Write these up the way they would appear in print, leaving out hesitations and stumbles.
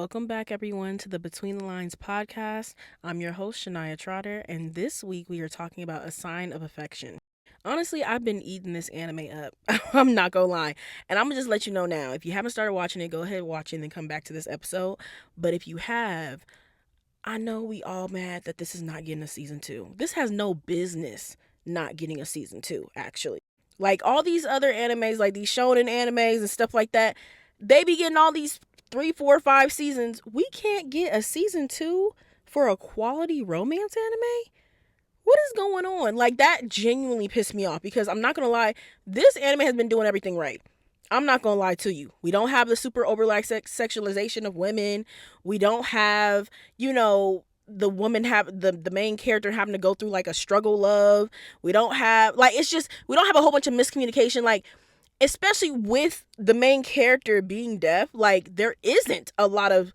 Welcome back, everyone, to the Between the Lines podcast. I'm your host, Shania Trotter, and this week we are talking about A Sign of Affection. Honestly, I've been eating this anime up. I'm not gonna lie. And I'm gonna just let you know now. If you haven't started watching it, go ahead and watch it and then come back to this episode. But if you have, I know we all mad that this is not getting a season two. This has no business not getting a season two, actually. Like all these other animes, like these shonen animes and stuff like that, they be getting all these 3, 4, 5 seasons. We can't get a season two for a quality romance anime? What is going on? Like that genuinely pissed me off because I'm not gonna lie, this anime has been doing everything right. I'm not gonna lie to you. We don't have the super over like sexualization of women. We don't have, the woman have the main character having to go through like a struggle love. We don't have like it's just we don't have a whole bunch of miscommunication. Like especially with the main character being deaf, like there isn't a lot of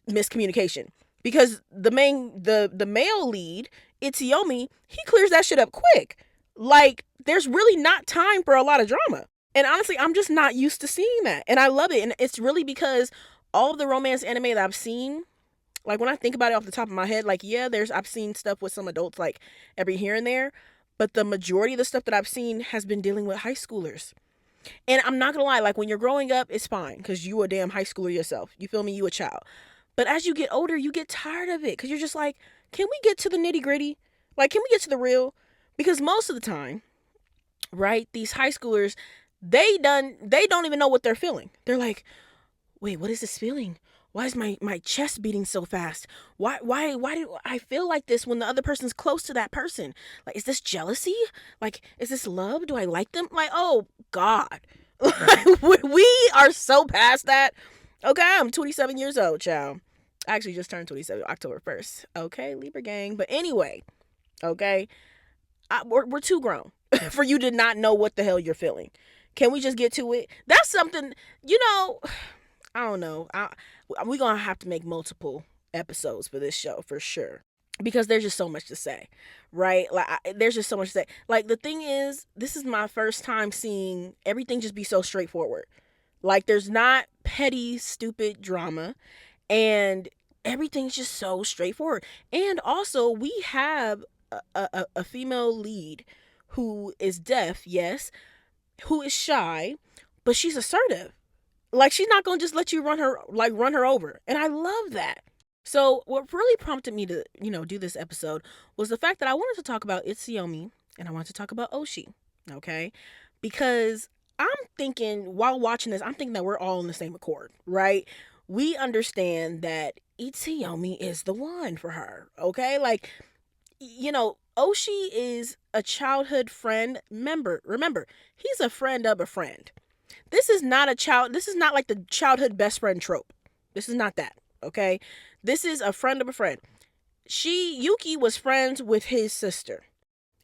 miscommunication because the male lead, Itsuyomi, he clears that shit up quick. Like there's really not time for a lot of drama. And honestly, I'm just not used to seeing that. And I love it. And it's really because all of the romance anime that I've seen, like when I think about it off the top of my head, like yeah, I've seen stuff with some adults like every here and there, but the majority of the stuff that I've seen has been dealing with high schoolers. And I'm not gonna lie, like when you're growing up, it's fine because you a damn high schooler yourself. You feel me? You a child. But as you get older, you get tired of it because you're just like, can we get to the nitty gritty? Like, can we get to the real? Because most of the time, right, these high schoolers, they don't even know what they're feeling. They're like, wait, what is this feeling? Why is my chest beating so fast? Why do I feel like this when the other person's close to that person? Like, is this jealousy? Like, is this love? Do I like them? Like, oh God. We are so past that. Okay, I'm 27 years old, child. I actually just turned 27 October 1st. Okay, Libra gang. But anyway, okay, we're too grown for you to not know what the hell you're feeling. Can we just get to it? That's something, you know, I don't know. We're going to have to make multiple episodes for this show for sure. Because there's just so much to say, right? Like, there's just so much to say. Like, the thing is, this is my first time seeing everything just be so straightforward. Like, there's not petty, stupid drama. And everything's just so straightforward. And also, we have a female lead who is deaf, yes, who is shy, but she's assertive. Like she's not gonna just let you run her over. And I love that. So what really prompted me to, do this episode was the fact that I wanted to talk about Itsuyomi and I wanted to talk about Oushi. Okay? Because I'm thinking while watching this, I'm thinking that we're all in the same accord, right? We understand that Itsuyomi is the one for her. Okay? Like, Oushi is a childhood friend member. Remember, he's a friend of a friend. This is not like the childhood best friend trope. This is not that, okay? This is a friend of a friend. Yuki was friends with his sister.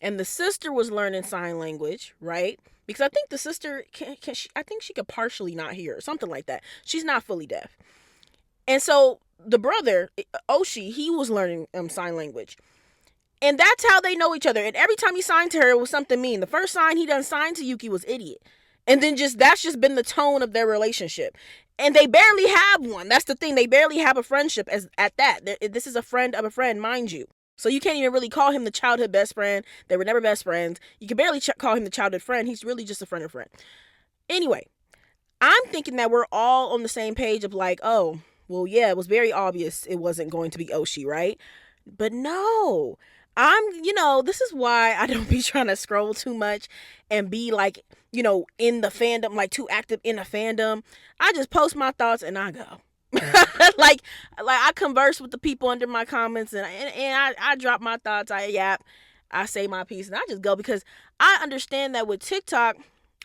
And the sister was learning sign language, right? Because I think the sister I think she could partially not hear or something like that. She's not fully deaf. And so the brother, Oushi, he was learning sign language. And that's how they know each other. And every time he signed to her, it was something mean. The first sign he done signed to Yuki was idiot. And then that's just been the tone of their relationship. And they barely have one. That's the thing. They barely have a friendship at that. This is a friend of a friend, mind you. So you can't even really call him the childhood best friend. They were never best friends. You can barely call him the childhood friend. He's really just a friend of a friend. Anyway, I'm thinking that we're all on the same page of like, oh, well, yeah, it was very obvious it wasn't going to be Oushi, right? But no. This is why I don't be trying to scroll too much and be like, in the fandom, like too active in the fandom. I just post my thoughts and I go. like I converse with the people under my comments and I drop my thoughts. I yap, I say my piece and I just go because I understand that with TikTok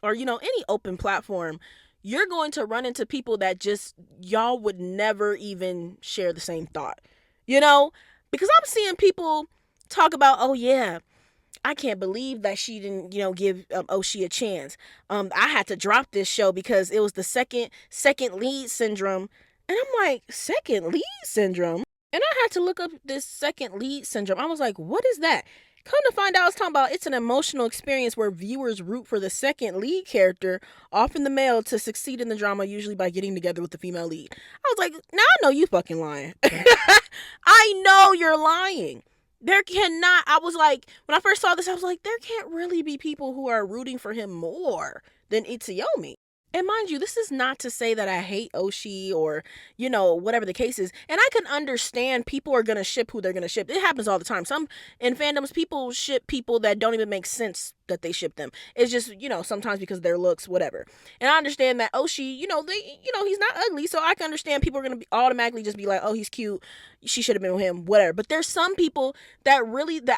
or, any open platform, you're going to run into people that just y'all would never even share the same thought, because I'm seeing people talk about, oh yeah, I can't believe that she didn't, give Oushi a chance. I had to drop this show because it was the second lead syndrome. And I'm like, second lead syndrome? And I had to look up this second lead syndrome. I was like, what is that? Come to find out, it's an emotional experience where viewers root for the second lead character, often the male, to succeed in the drama, usually by getting together with the female lead. I was like, now I know you fucking lying. I know you're lying. There cannot, I was like, when I first saw this, I was like, there can't really be people who are rooting for him more than Itsuyomi. And mind you, this is not to say that I hate Oushi or, whatever the case is. And I can understand people are going to ship who they're going to ship. It happens all the time. Some in fandoms, people ship people that don't even make sense that they ship them. It's just, sometimes because of their looks, whatever. And I understand that Oushi, he's not ugly. So I can understand people are going to be automatically just be like, oh, he's cute. She should have been with him, whatever. But there's some people that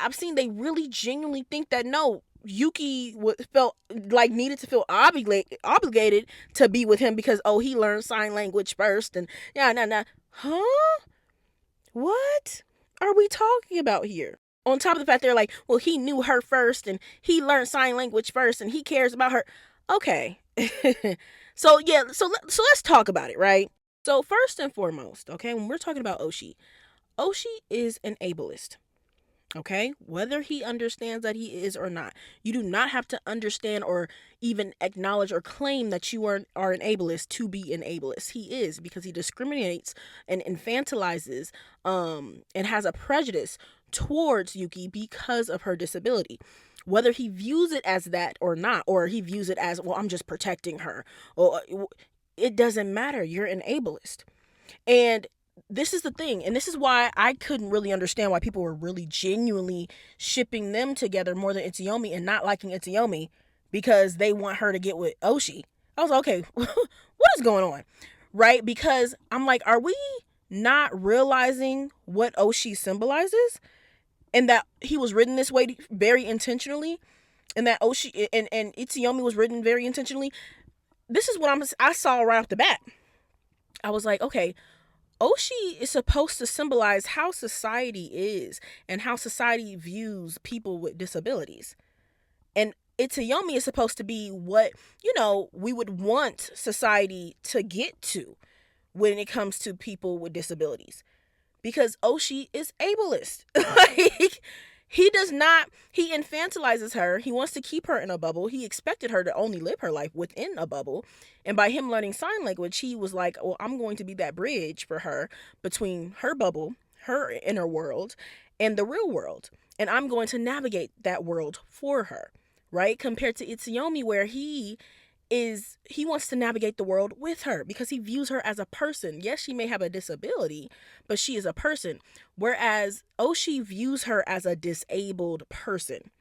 I've seen, they really genuinely think that no, Yuki felt like needed to feel obligated to be with him because he learned sign language first and huh? What are we talking about here? On top of the fact they're like, well, he knew her first and he learned sign language first and he cares about her. Okay. so let's talk about it, right? So first and foremost, okay, when we're talking about Oushi is an ableist. Okay, whether he understands that he is or not, you do not have to understand or even acknowledge or claim that you are an ableist to be an ableist. He is, because he discriminates and infantilizes and has a prejudice towards Yuki because of her disability. Whether he views it as that or not, or he views it as, well, I'm just protecting her, or it doesn't matter. You're an ableist. And this is the thing, and this is why I couldn't really understand why people were really genuinely shipping them together more than Itsuyomi and not liking Itsuyomi because they want her to get with Oushi. I was like, okay, what is going on? Right? Because I'm like, are we not realizing what Oushi symbolizes? And that he was written this way very intentionally, and that Oushi and Itsuyomi was written very intentionally. This is what I saw right off the bat. I was like, okay, Oushi is supposed to symbolize how society is and how society views people with disabilities. And Itsuyomi is supposed to be what, we would want society to get to when it comes to people with disabilities. Because Oushi is ableist. Like, he infantilizes her. He wants to keep her in a bubble. He expected her to only live her life within a bubble. And by him learning sign language, he was like, well, I'm going to be that bridge for her between her bubble, her inner world, and the real world. And I'm going to navigate that world for her, right? Compared to Itsuyomi, where he wants to navigate the world with her because he views her as a person. Yes, she may have a disability, but she is a person. Whereas Oushi views her as a disabled person.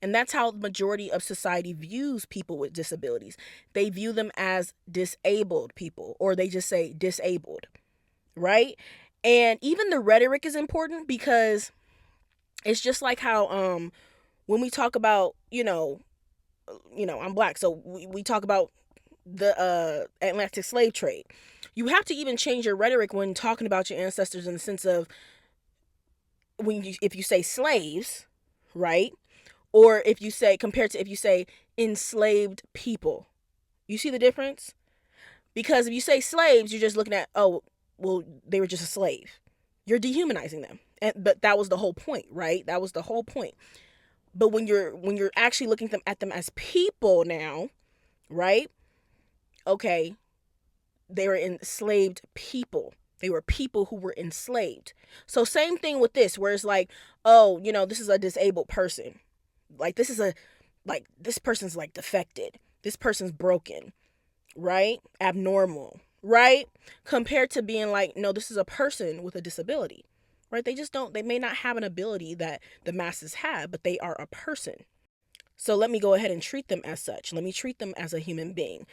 And that's how the majority of society views people with disabilities. They view them as disabled people, or they just say disabled, right? And even the rhetoric is important because it's just like how when we talk about, I'm black, so we talk about the Atlantic slave trade. You have to even change your rhetoric when talking about your ancestors in the sense of if you say slaves, right? Or if you say, compared to if you say enslaved people. You see the difference? Because if you say slaves, you're just looking at, oh, well, they were just a slave. You're dehumanizing them. But that was the whole point, right? That was the whole point. But when you're actually looking at them as people now, right? Okay, they were enslaved people. They were people who were enslaved. So same thing with this, where it's like, oh, this is a disabled person. Like, this person's like defected. This person's broken, right? Abnormal, right? Compared to being like, no, this is a person with a disability, right? They may not have an ability that the masses have, but they are a person. So let me go ahead and treat them as such. Let me treat them as a human being.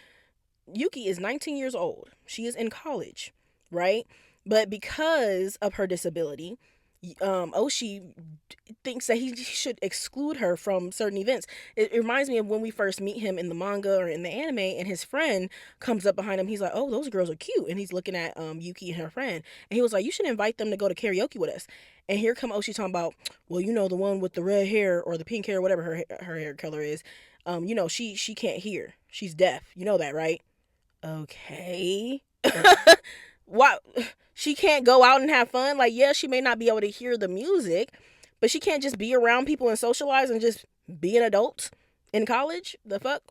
Yuki is 19 years old. She is in college, right? But because of her disability, Oushi thinks that he should exclude her from certain events. It reminds me of when we first meet him in the manga or in the anime, and his friend comes up behind him. He's like, oh, those girls are cute. And he's looking at Yuki and her friend. And he was like, you should invite them to go to karaoke with us. And here come Oushi talking about, well, the one with the red hair or the pink hair, whatever her hair color is. She can't hear. She's deaf. You know that, right? Okay. Why? She can't go out and have fun? Like, yeah, she may not be able to hear the music, but she can't just be around people and socialize and just be an adult in college. The fuck?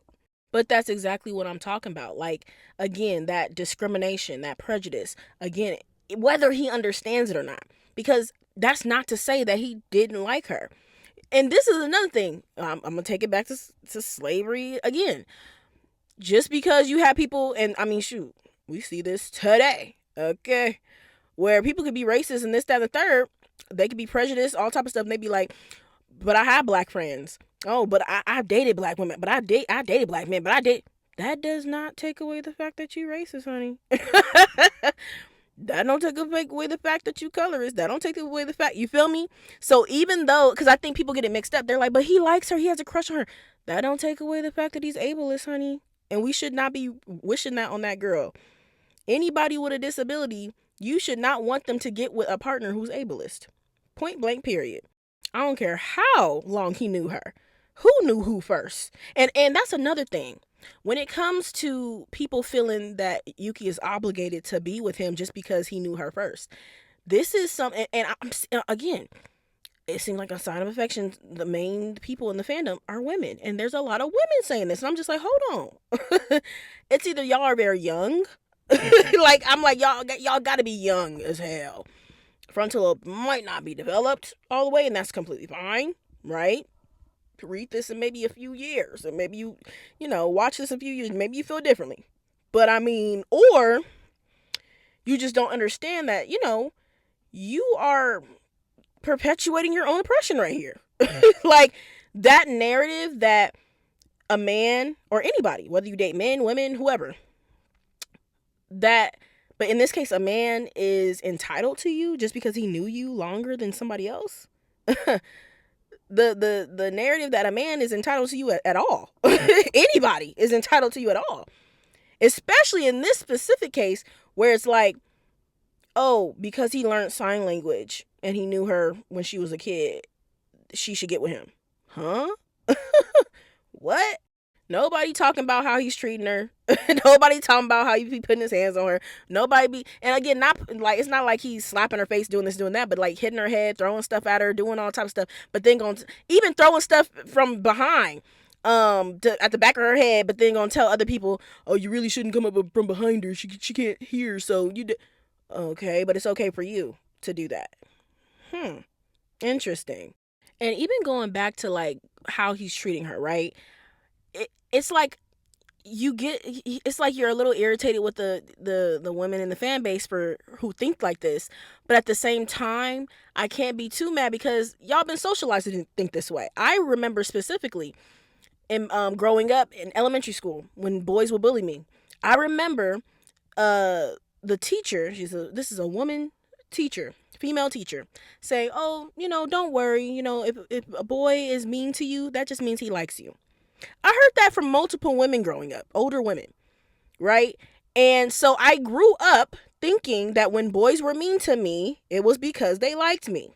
But that's exactly what I'm talking about. Like, again, that discrimination, that prejudice. Again, whether he understands it or not. Because that's not to say that he didn't like her. And this is another thing. I'm going to take it back to slavery again. Just because you have people, and I mean, shoot, we see this today, okay? Where people could be racist and this, that, and the third. They could be prejudiced, all type of stuff. And they be like, but I have black friends. Oh, but I've dated black women. But I dated black men. But I date. That does not take away the fact that you racist, honey. That don't take away the fact that you colorist. That don't take away the fact. You feel me? So even though, because I think people get it mixed up, they're like, but he likes her. He has a crush on her. That don't take away the fact that he's ableist, honey. And we should not be wishing that on that girl. Anybody with a disability, you should not want them to get with a partner who's ableist. Point blank, period. I don't care how long he knew her. Who knew who first? And that's another thing. When it comes to people feeling that Yuki is obligated to be with him just because he knew her first, this is something. And again, it seems like a sign of affection. The main people in the fandom are women, and there's a lot of women saying this. And I'm just like, hold on. It's either y'all are very young. Like, I'm like, y'all got to be young as hell. Frontal lobe might not be developed all the way, and that's completely fine, right? Read this in maybe a few years, and maybe you watch this a few years, maybe you feel differently. But I mean, or you just don't understand that, you are perpetuating your own oppression right here. Like, that narrative that a man or anybody, whether you date men, women, whoever, but in this case, a man is entitled to you just because he knew you longer than somebody else. The narrative that a man is entitled to you at all. Anybody is entitled to you at all. Especially in this specific case where it's like, oh, because he learned sign language and he knew her when she was a kid, she should get with him. Huh? What? Nobody talking about how he's treating her. Nobody talking about how he be putting his hands on her. Nobody be, and again, not like, it's not like he's slapping her face, doing this, doing that, but like hitting her head, throwing stuff at her, doing all type of stuff. But then even throwing stuff from behind, at the back of her head. But then gonna tell other people, oh, you really shouldn't come up from behind her. She can't hear, so you do. Okay, but it's okay for you to do that. Interesting. And even going back to like how he's treating her, right? It's like it's like you're a little irritated with the women in the fan base for who think like this, but at the same time, I can't be too mad because y'all been socialized to think this way. I remember specifically in growing up in elementary school when boys would bully me. I remember the teacher, this is a woman teacher, female teacher, say, oh, don't worry, if a boy is mean to you, that just means he likes you. I heard that from multiple women growing up, older women, right? And so I grew up thinking that when boys were mean to me, it was because they liked me.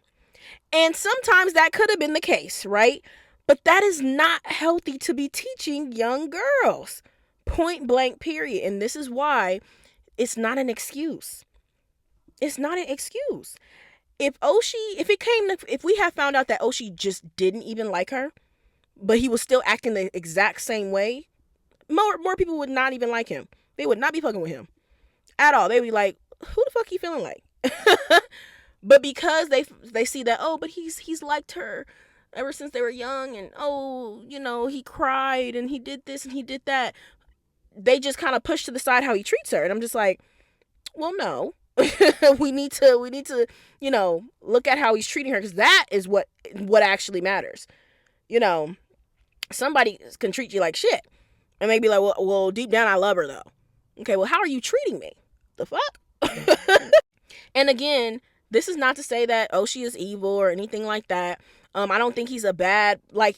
And sometimes that could have been the case, right? But that is not healthy to be teaching young girls. Point blank, period. And this is why it's not an excuse. It's not an excuse. If we had found out that Oushi just didn't even like her, but he was still acting the exact same way, more people would not even like him. They would not be fucking with him at all. They'd be like, who the fuck he feeling like? But because they see that, oh, but he's liked her ever since they were young, and oh, he cried and he did this and he did that, they just kind of push to the side how he treats her. And I'm just like, well, no. we need to look at how he's treating her, because that is what actually matters. Somebody can treat you like shit and they be like, well, deep down I love her though. Okay, well, how are you treating me? The fuck? And again, this is not to say that Oushi is evil or anything like that. I don't think he's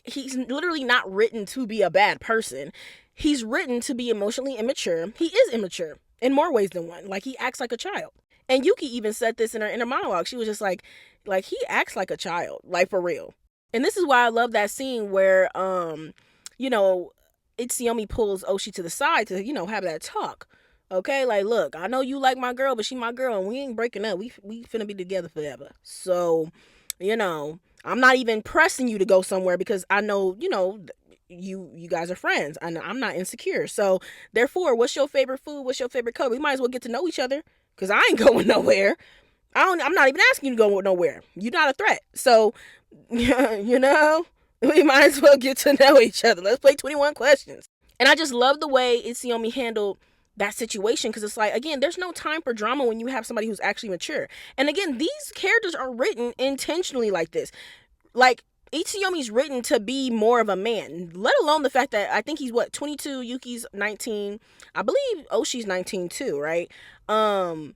he's literally not written to be a bad person. He's written to be emotionally immature. He is immature in more ways than one. Like, he acts like a child. And Yuki even said this in her inner monologue. She was just like he acts like a child, like, for real. And this is why I love that scene where, Itsuyomi pulls Oushi to the side to, have that talk. Okay, like, look, I know you like my girl, but she my girl, and we ain't breaking up. We finna be together forever. So, I'm not even pressing you to go somewhere because I know, you guys are friends. I'm not insecure. So therefore, what's your favorite food? What's your favorite color? We might as well get to know each other because I ain't going nowhere. I'm not even asking you to go nowhere. You're not a threat. So, we might as well get to know each other. Let's play 21 questions. And I just love the way Itsuyomi handled that situation because it's like, again, there's no time for drama when you have somebody who's actually mature. And again, these characters are written intentionally like this. Like, Itsuyomi's written to be more of a man, let alone the fact that I think he's 22, Yuki's 19. I believe Oshi's 19 too, right? And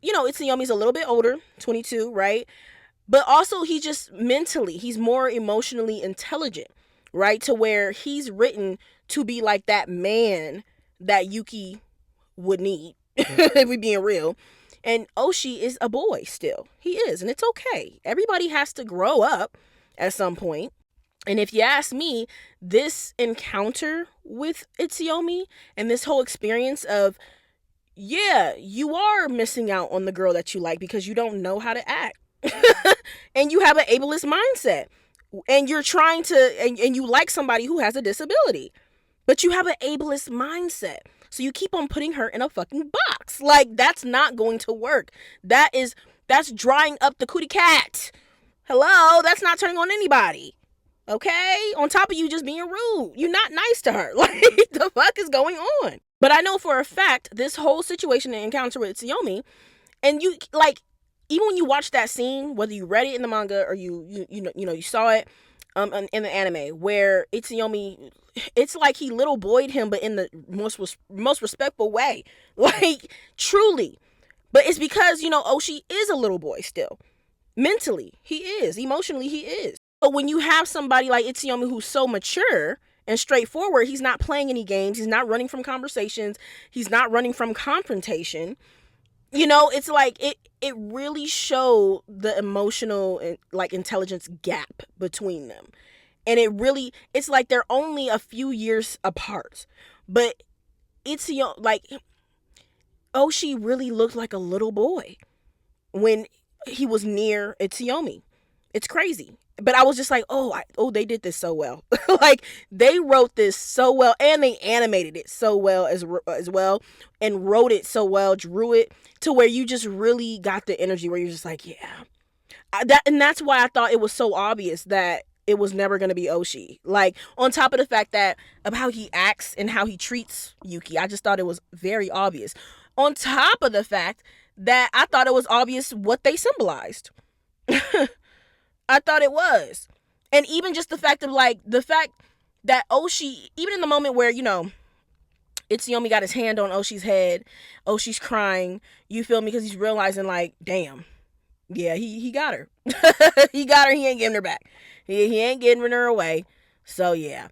Itsuyomi's a little bit older, 22, right? But also he's more emotionally intelligent, right? To where he's written to be like that man that Yuki would need, if we being real. And Oshi is a boy still. He is, and it's okay. Everybody has to grow up at some point. And if you ask me, this encounter with Itsuyomi and this whole experience of, yeah, you are missing out on the girl that you like because you don't know how to act. And you have an ableist mindset. And you're trying to, and you like somebody who has a disability. But you have an ableist mindset. So you keep on putting her in a fucking box. Like, that's not going to work. That's drying up the cootie cat. Hello? That's not turning on anybody. Okay? On top of you just being rude. You're not nice to her. Like, the fuck is going on? But I know for a fact, this whole situation and encounter with Tsuyomi, and you, like, even when you watch that scene, whether you read it in the manga or you saw it in the anime, where Itsuyomi, it's like he little boyed him, but in the most respectful way, like, truly. But it's because Oshi is a little boy still. Mentally, he is. Emotionally, he is. But when you have somebody like Itsuyomi who's so mature and straightforward, he's not playing any games. He's not running from conversations. He's not running from confrontation. It's like it really showed the emotional and like intelligence gap between them. And it's like they're only a few years apart. But like, Oshi really looked like a little boy when he was near Itsuyomi. It's crazy. But I was just like, they did this so well. Like, they wrote this so well, and they animated it so well as well, and wrote it so well, drew it to where you just really got the energy where you're just like, yeah. That's why I thought it was so obvious that it was never going to be Oshi. Like, on top of the fact that of how he acts and how he treats Yuki, I just thought it was very obvious. On top of the fact that I thought it was obvious what they symbolized. I thought it was. And even just the fact that Oshi, even in the moment where, Itsuyomi got his hand on Oshi's head, Oshi's crying, you feel me? Because he's realizing, like, damn, yeah, he got her. He got her, he ain't giving her back. He ain't getting her away. So, yeah.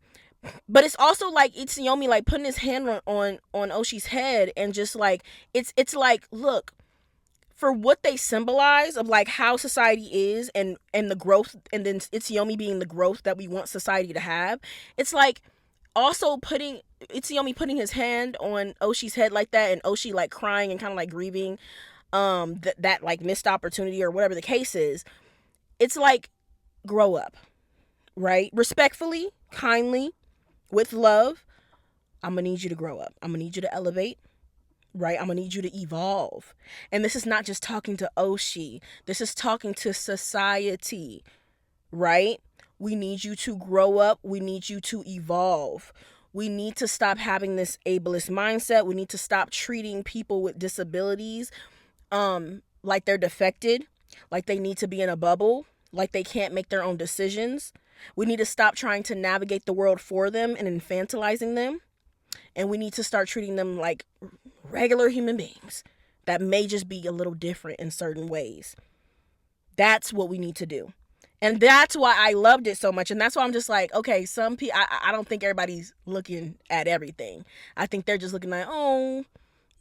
But it's also like Itsuyomi, like, putting his hand on Oshi's head and just, like, it's like, look, for what they symbolize of like how society is and the growth, and then Itsuyomi being the growth that we want society to have, it's like also Itsuyomi putting his hand on Oshi's head like that, and Oshi like crying and kind of like grieving that like missed opportunity or whatever the case is. It's like, grow up, right? Respectfully, kindly, with love. I'm gonna need you to grow up. I'm gonna need you to elevate. Right? I'm gonna need you to evolve. And this is not just talking to Oshi. This is talking to society, right? We need you to grow up. We need you to evolve. We need to stop having this ableist mindset. We need to stop treating people with disabilities like they're defected, like they need to be in a bubble, like they can't make their own decisions. We need to stop trying to navigate the world for them and infantilizing them. And we need to start treating them like regular human beings that may just be a little different in certain ways. That's what we need to do. And that's why I loved it so much. And that's why I'm just like, okay, some people, I don't think everybody's looking at everything. I think they're just looking like, oh,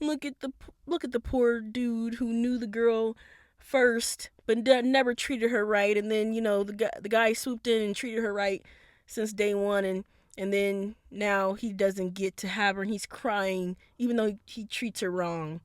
look at the poor dude who knew the girl first, but never treated her right. And then, the guy swooped in and treated her right since day one. And then now he doesn't get to have her and he's crying even though he treats her wrong.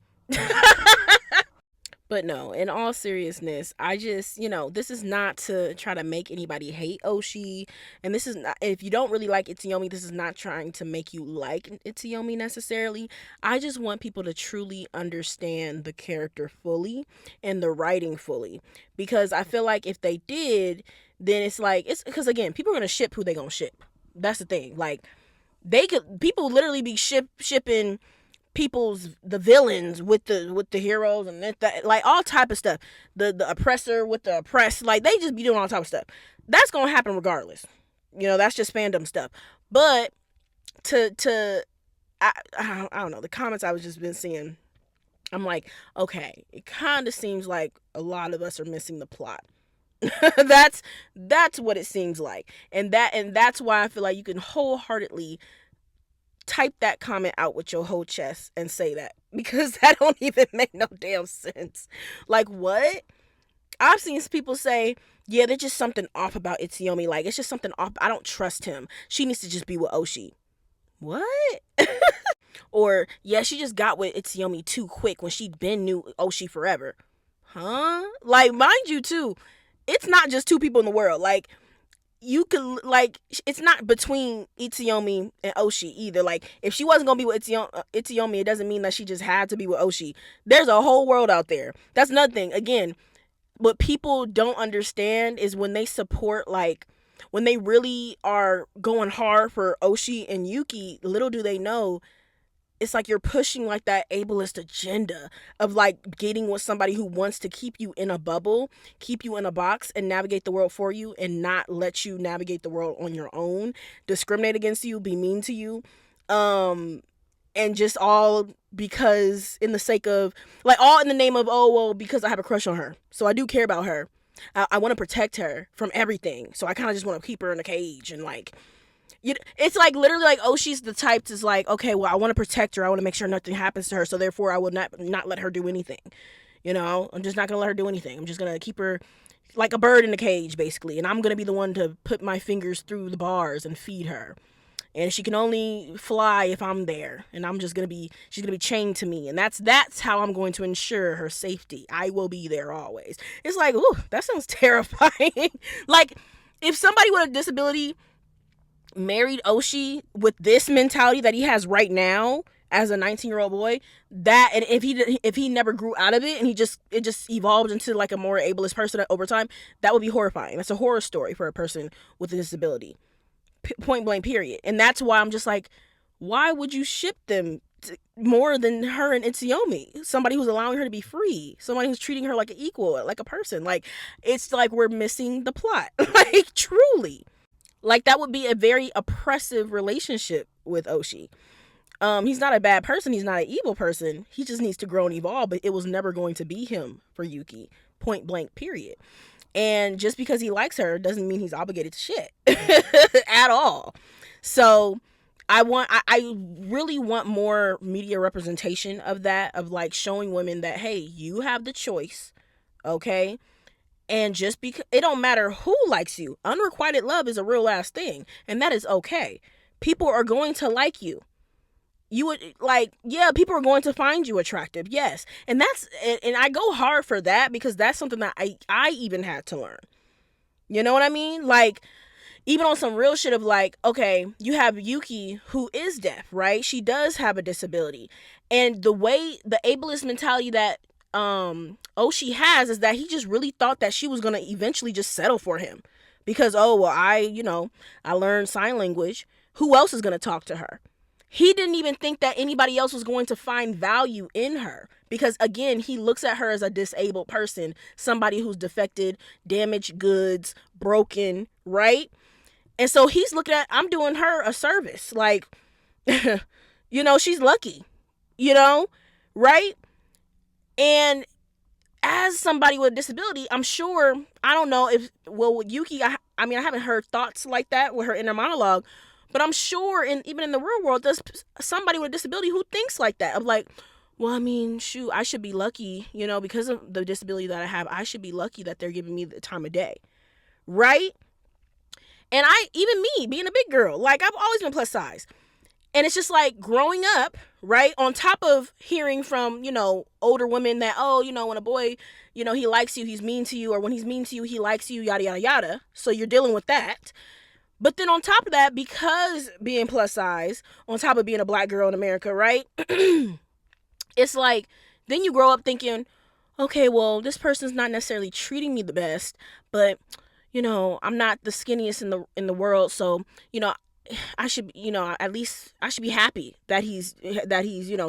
But no, in all seriousness, I just, this is not to try to make anybody hate Oshi. And this is not, if you don't really like Itsuyomi, this is not trying to make you like Itsuyomi necessarily. I just want people to truly understand the character fully and the writing fully. Because I feel like if they did, then it's because again, people are going to ship who they going to ship. That's the thing. Like, people literally be shipping the villains with the heroes and that, like all type of stuff, the oppressor with the oppressed, like they just be doing all type of stuff. That's gonna happen regardless. That's just fandom stuff. But to I don't know, the comments I was just been seeing, I'm like, okay, it kind of seems like a lot of us are missing the plot. That's what it seems like, and that's why I feel like you can wholeheartedly type that comment out with your whole chest and say that, because that don't even make no damn sense. Like, what? I've seen people say, yeah, there's just something off about Itsuyomi. Like, it's just something off. I don't trust him. She needs to just be with Oshi. What? Or, yeah, she just got with Itsuyomi too quick when she'd been knew Oshi forever. Huh? Like, mind you, too, it's not just two people in the world. Like, you could, like, it's not between Itsuyomi and Oshi either. Like, if she wasn't gonna be with Itsuyomi, it doesn't mean that she just had to be with Oshi. There's a whole world out there. That's another thing. Again, what people don't understand is when they support, like, when they really are going hard for Oshi and Yuki, little do they know, it's like you're pushing like that ableist agenda of like getting with somebody who wants to keep you in a bubble, keep you in a box, and navigate the world for you, and not let you navigate the world on your own, discriminate against you, be mean to you, and just all because in the sake of, like, all in the name of, oh well, because I have a crush on her, so I do care about her, I want to protect her from everything, so I kind of just want to keep her in a cage. And like, it's like literally like Oshi's the type that's like, okay, well, I want to protect her, I want to make sure nothing happens to her, so therefore I will not let her do anything. I'm just not gonna let her do anything. I'm just gonna keep her like a bird in a cage, basically, and I'm gonna be the one to put my fingers through the bars and feed her. And she can only fly if I'm there, and she's gonna be chained to me, and that's how I'm going to ensure her safety. I will be there always. It's like, ooh, that sounds terrifying. Like, if somebody with a disability married Oshi with this mentality that he has right now as a 19-year-old boy, that, and if he never grew out of it and it just evolved into like a more ableist person over time, that would be horrifying. That's a horror story for a person with a disability. Point blank, period. And that's why I'm just like, why would you ship them more than her and Itsuyomi? Somebody who's allowing her to be free, somebody who's treating her like an equal, like a person. Like, it's like we're missing the plot. Like, truly. Like, that would be a very oppressive relationship with Oshi. He's not a bad person, he's not an evil person, he just needs to grow and evolve, but it was never going to be him for Yuki. Point blank, period. And just because he likes her doesn't mean he's obligated to shit at all. So I really want more media representation of that, of like showing women that, hey, you have the choice, okay? And just because, it don't matter who likes you, unrequited love is a real ass thing, and that is okay. People are going to like you. You would, like, yeah, people are going to find you attractive, yes, and I go hard for that, because that's something that I even had to learn. You know what I mean? Like, even on some real shit of like, okay, you have Yuki who is deaf, right? She does have a disability, and the ableist mentality that Oshi has is that he just really thought that she was gonna eventually just settle for him, because, oh well, I learned sign language. Who else is gonna talk to her? He didn't even think that anybody else was going to find value in her, because again, he looks at her as a disabled person, somebody who's defected, damaged goods, broken, right? And so he's looking at, I'm doing her a service, like, she's lucky, right? And as somebody with a disability, I'm sure, I don't know if, well, with Yuki, I haven't heard thoughts like that with her inner monologue, but I'm sure even in the real world, there's somebody with a disability who thinks like that, of like, well, shoot, I should be lucky, because of the disability that I have, I should be lucky that they're giving me the time of day, right? And even me, being a big girl, like, I've always been plus size. And it's just like growing up, right? On top of hearing from, older women that, oh, when a boy, he likes you, he's mean to you, or when he's mean to you, he likes you, yada, yada, yada. So you're dealing with that. But then on top of that, because being plus size, on top of being a black girl in America, right? It's like, then you grow up thinking, okay, well, this person's not necessarily treating me the best, but I'm not the skinniest in the world, so I should, at least I should be happy that he's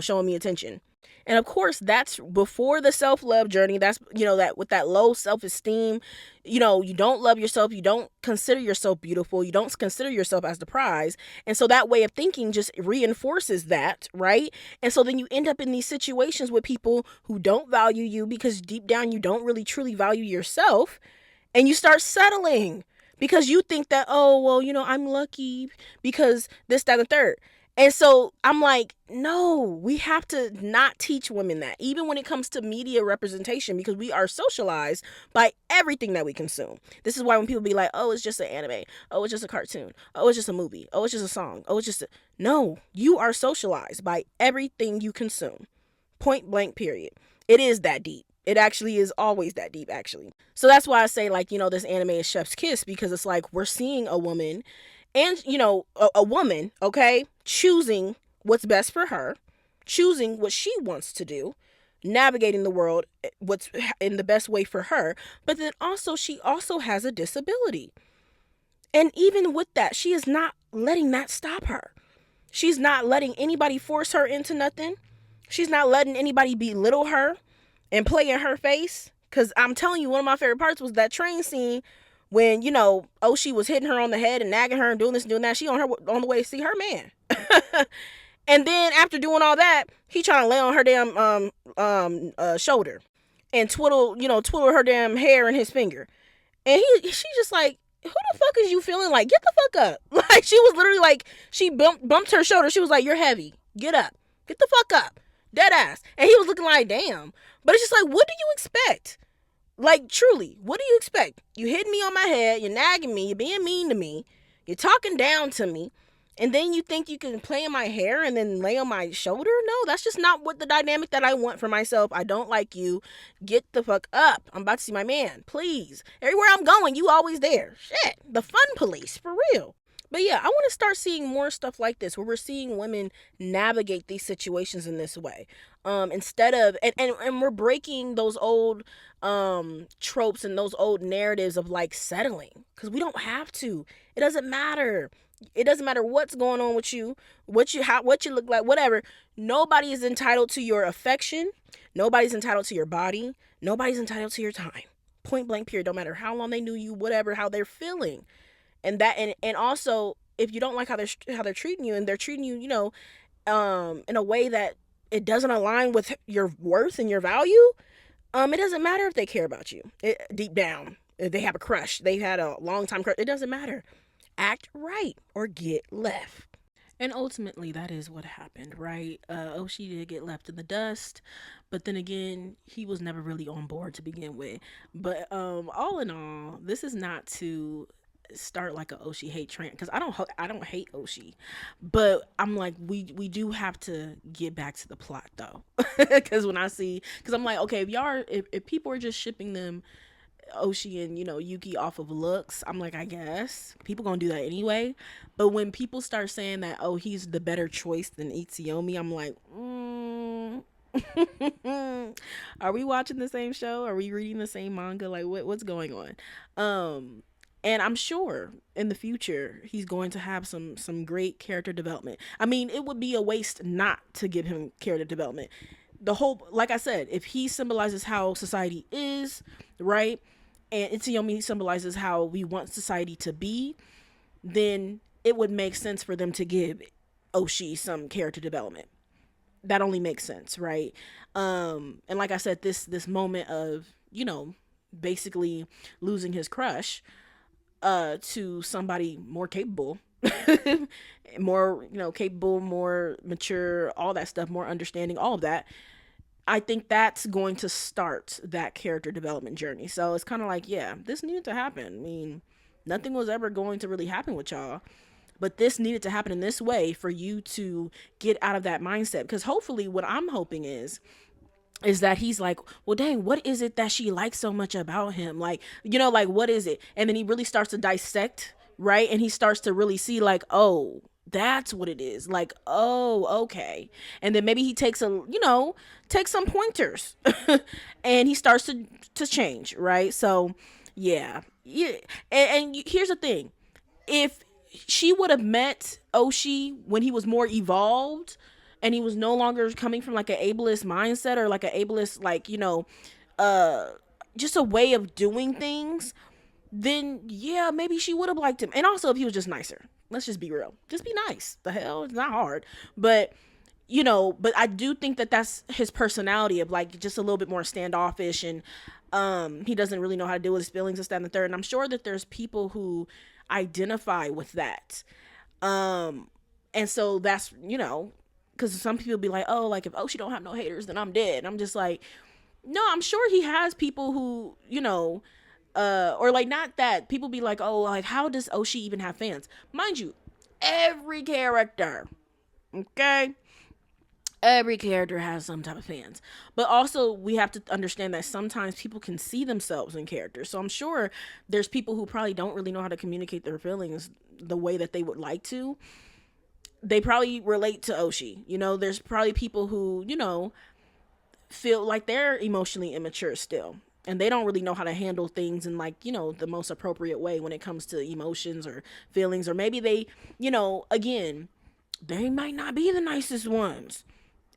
showing me attention. And of course, that's before the self-love journey. That's, that with that low self-esteem, you don't love yourself. You don't consider yourself beautiful. You don't consider yourself as the prize. And so that way of thinking just reinforces that, right? And so then you end up in these situations with people who don't value you because deep down you don't really truly value yourself. And you start settling because you think that, oh, well, I'm lucky because this, that, and the third. And so I'm like, no, we have to not teach women that, even when it comes to media representation, because we are socialized by everything that we consume. This is why when people be like, oh, it's just an anime. Oh, it's just a cartoon. Oh, it's just a movie. Oh, it's just a song. Oh, it's just No, you are socialized by everything you consume. Point blank, period. It is that deep. It actually is always that deep, actually. So that's why I say, like, this anime is chef's kiss, because it's like we're seeing a woman and, a woman, okay, choosing what's best for her, choosing what she wants to do, navigating the world what's in the best way for her. But then also, she also has a disability. And even with that, she is not letting that stop her. She's not letting anybody force her into nothing. She's not letting anybody belittle her and play in her face. Because I'm telling you, one of my favorite parts was that train scene when, Oushi was hitting her on the head and nagging her and doing this and doing that. She on the way to see her man. And then after doing all that, he trying to lay on her damn shoulder and twiddle her damn hair in his finger. And she just like, who the fuck is you feeling like? Get the fuck up. Like, she was literally like, she bumped her shoulder. She was like, you're heavy. Get up. Get the fuck up. Dead ass. And he was looking like, damn. But it's just like, what do you expect? Like, truly, what do you expect? You hitting me on my head. You're nagging me. You're being mean to me. You're talking down to me. And then you think you can play in my hair and then lay on my shoulder? No, that's just not what the dynamic that I want for myself. I don't like you. Get the fuck up. I'm about to see my man. Please. Everywhere I'm going, you always there. Shit. The fun police. For real. But yeah, I want to start seeing more stuff like this where we're seeing women navigate these situations in this way. Instead of and we're breaking those old tropes and those old narratives of like settling, because we don't have to. It doesn't matter. It doesn't matter what's going on with you, what you look like, whatever. Nobody is entitled to your affection. Nobody's entitled to your body. Nobody's entitled to your time. Point blank, period. Don't matter how long they knew you, whatever, how they're feeling. And that and also, if you don't like how they're treating you, and they're treating you, in a way that it doesn't align with your worth and your value, it doesn't matter if they care about you. Deep down, if they have a crush, they've had a long time crush, it doesn't matter. Act right or get left. And ultimately, that is what happened, right? Oshi did get left in the dust, but then again, he was never really on board to begin with. But all in all, this is not to start like a Oshi hate train, because I don't hate Oshi, but I'm like, we do have to get back to the plot though, because because I'm like, okay, if people are just shipping them Oshi and Yuki off of looks, I'm like, I guess people gonna do that anyway. But when people start saying that, oh, he's the better choice than Itsuyomi, I'm like, are we watching the same show? Are we reading the same manga? Like, what's going on? And I'm sure in the future he's going to have some great character development. I mean, it would be a waste not to give him character development. The whole, like I said, if he symbolizes how society is, right, and Itsuyomi symbolizes how we want society to be, then it would make sense for them to give Oshi some character development. That only makes sense, right? And like I said, this moment of basically losing his crush to somebody more capable, more capable, more mature, all that stuff, more understanding, all of that. I think that's going to start that character development journey. So it's kind of like, yeah, this needed to happen. I mean, nothing was ever going to really happen with y'all. But this needed to happen in this way for you to get out of that mindset. Because hopefully, what I'm hoping is that he's like, well, dang, what is it that she likes so much about him? Like, like, what is it? And then he really starts to dissect, right? And he starts to really see, like, oh, that's what it is. Like, oh, okay. And then maybe he takes some pointers and he starts to change, right? So, yeah. Yeah. And here's the thing, if she would have met Oushi when he was more evolved and he was no longer coming from like an ableist mindset or like an ableist, like, uh just a way of doing things, then yeah, maybe she would have liked him. And also if he was just nicer. Let's just be real. Just be nice. The hell, it's not hard. But but I do think that that's his personality of like just a little bit more standoffish, and he doesn't really know how to deal with his feelings, and that and the third. And I'm sure that there's people who identify with that. And so that's, because some people be like, oh, like if Oshi don't have no haters, then I'm dead. And I'm just like, no, I'm sure he has people who, or like, not that people be like, oh, like how does Oshi even have fans? Mind you, every character, okay, every character has some type of fans. But also we have to understand that sometimes people can see themselves in characters. So I'm sure there's people who probably don't really know how to communicate their feelings the way that they would like to. They probably relate to Oshi. There's probably people who, feel like they're emotionally immature still. And they don't really know how to handle things in like, the most appropriate way when it comes to emotions or feelings. Or maybe they, again, they might not be the nicest ones.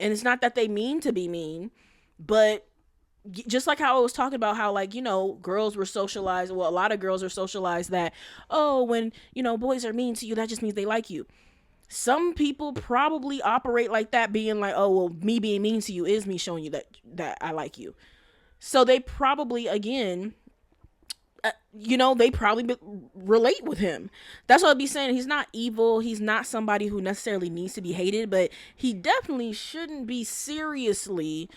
And it's not that they mean to be mean, but just like how I was talking about how, like, girls were socialized. Well, a lot of girls are socialized that, oh, when, boys are mean to you, that just means they like you. Some people probably operate like that, being like, oh, well, me being mean to you is me showing you that I like you. So they probably, again, they probably relate with him. That's what I'd be saying. He's not evil. He's not somebody who necessarily needs to be hated, but he definitely shouldn't be seriously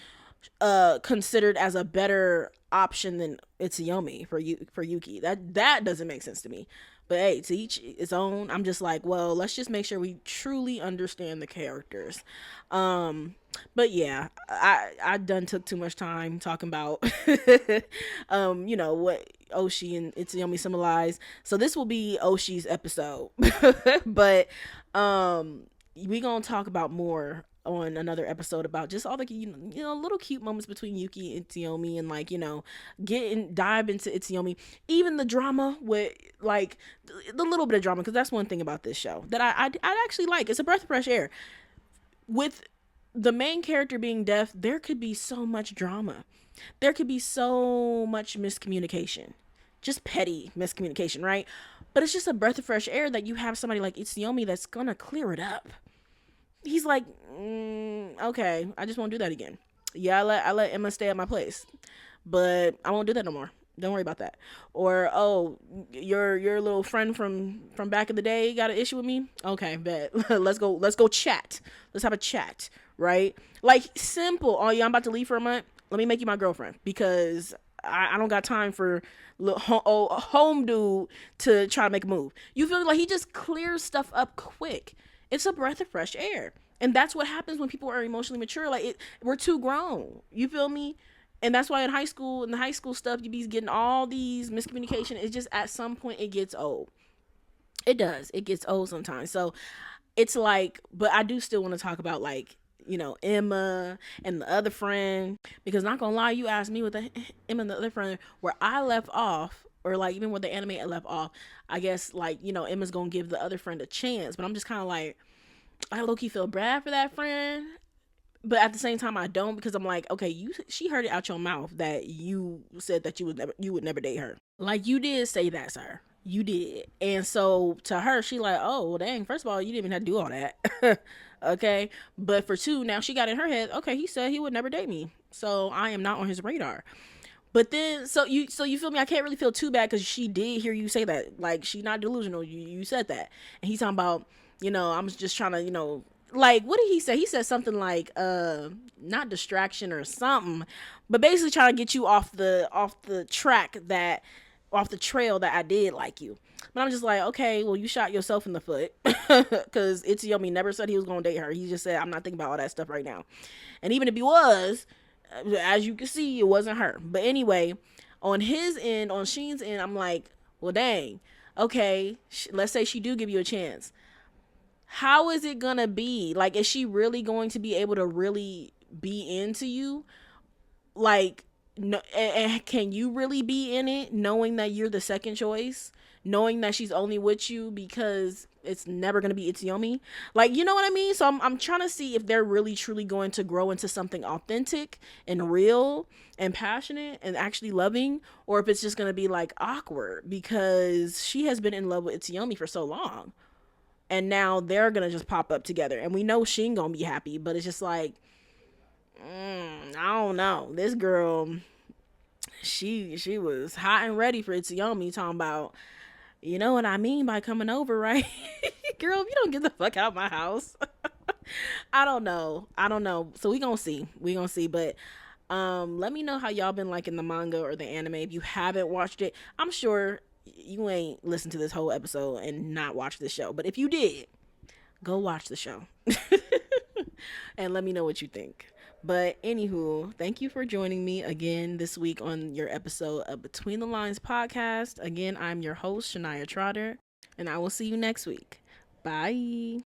considered as a better option than Itsuyomi for Yuki. That doesn't make sense to me. But hey, to each its own. I'm just like, well, let's just make sure we truly understand the characters. But yeah, I done took too much time talking about what Oshi and Itsuyomi symbolize. So this will be Oshi's episode. But we gonna talk about more on another episode about just all the little cute moments between Yuki and Itsuyomi, and like, dive into Itsuyomi, even the drama with like the little bit of drama, because that's one thing about this show that I actually like. It's a breath of fresh air. With the main character being deaf, there could be so much drama. There could be so much miscommunication, just petty miscommunication, right? But it's just a breath of fresh air that you have somebody like Itsuyomi that's gonna clear it up. He's like, okay, I just won't do that again. Yeah, I let Emma stay at my place, but I won't do that no more. Don't worry about that. Or, oh, your little friend from back in the day got an issue with me. Okay, bet. Let's go chat. Let's have a chat, right? Like, simple. Oh yeah, I'm about to leave for a month. Let me make you my girlfriend, because I don't got time for home dude to try to make a move. You feel like he just clears stuff up quick. It's a breath of fresh air. And that's what happens when people are emotionally mature. Like, we're too grown. You feel me? And that's why in the high school stuff, you be getting all these miscommunication. It's just at some point it gets old. It does. It gets old sometimes. So it's like, but I do still want to talk about, like, Emma and the other friend, because not gonna lie, you asked me with Emma and the other friend where I left off, or like even where the anime left off. I guess, like, Emma's gonna give the other friend a chance, but I'm just kind of like, I low-key feel bad for that friend, but at the same time I don't, because I'm like, okay, she heard it out your mouth that you said that you would never date her. Like, you did say that, sir. You did. And so to her, she like, oh, well, dang, first of all, you didn't even have to do all that. Okay. But for two, now she got in her head, okay, he said he would never date me, so I am not on his radar. But then, so you feel me? I can't really feel too bad, because she did hear you say that. Like, she not delusional. You said that, and he's talking about, I'm just trying to, like, what did he say? He said something like, not distraction or something, but basically trying to get you off the track that off the trail that I did like you. But I'm just like, okay, well, you shot yourself in the foot because Itsuyomi never said he was going to date her. He just said, I'm not thinking about all that stuff right now. And even if he was, as you can see, it wasn't her. But anyway, on his end, on Sheen's end, I'm like, well, dang. Okay, let's say she do give you a chance. How is it gonna be? Like, is she really going to be able to really be into you? Like, no, and can you really be in it knowing that you're the second choice, knowing that she's only with you because it's never going to be Itsuyomi? Like, you know what I mean? So I'm trying to see if they're really truly going to grow into something authentic and real and passionate and actually loving, or if it's just going to be like awkward because she has been in love with Itsuyomi for so long, and now they're gonna just pop up together, and we know she ain't gonna be happy, but it's just like, I don't know. This girl, she was hot and ready for Itsuyomi, talking about, you know what I mean by coming over, right? Girl, if you don't get the fuck out of my house. I don't know. So we gonna see. But let me know how y'all been liking the manga or the anime. If you haven't watched it, I'm sure you ain't listened to this whole episode and not watched the show. But if you did, go watch the show. And let me know what you think. But anywho, thank you for joining me again this week on your episode of Between the Lines podcast. Again, I'm your host, Shania Trotter, and I will see you next week. Bye.